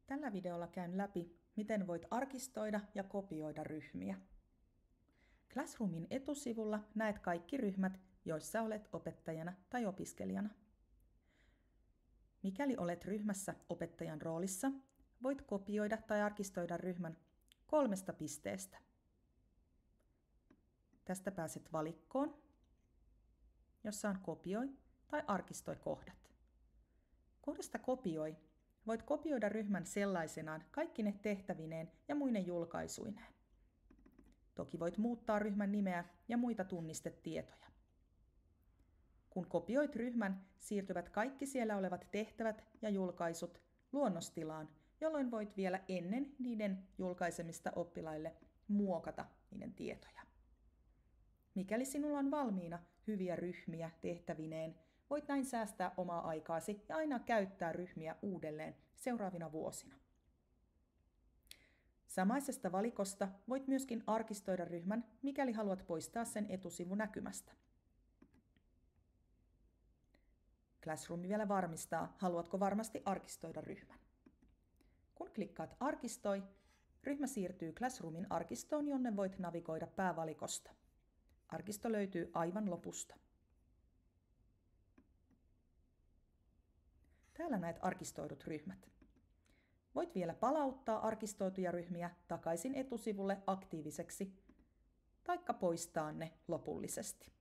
Tällä videolla käyn läpi, miten voit arkistoida ja kopioida ryhmiä. Classroomin etusivulla näet kaikki ryhmät, joissa olet opettajana tai opiskelijana. Mikäli olet ryhmässä opettajan roolissa, voit kopioida tai arkistoida ryhmän 3 pisteestä. Tästä pääset valikkoon, jossa on kopioi tai arkistoi kohdat. Kohdasta kopioi voit kopioida ryhmän sellaisenaan kaikkine tehtävineen ja muine julkaisuineen. Toki voit muuttaa ryhmän nimeä ja muita tunnistetietoja. Kun kopioit ryhmän, siirtyvät kaikki siellä olevat tehtävät ja julkaisut luonnostilaan, jolloin voit vielä ennen niiden julkaisemista oppilaille muokata niiden tietoja. Mikäli sinulla on valmiina hyviä ryhmiä tehtävineen, voit näin säästää omaa aikaasi ja aina käyttää ryhmiä uudelleen seuraavina vuosina. Samaisesta valikosta voit myöskin arkistoida ryhmän, mikäli haluat poistaa sen etusivunäkymästä. Classroom vielä varmistaa, haluatko varmasti arkistoida ryhmän. Kun klikkaat Arkistoi, ryhmä siirtyy Classroomin arkistoon, jonne voit navigoida päävalikosta. Arkisto löytyy aivan lopusta. Täällä näet arkistoidut ryhmät. Voit vielä palauttaa arkistoituja ryhmiä takaisin etusivulle aktiiviseksi, taikka poistaa ne lopullisesti.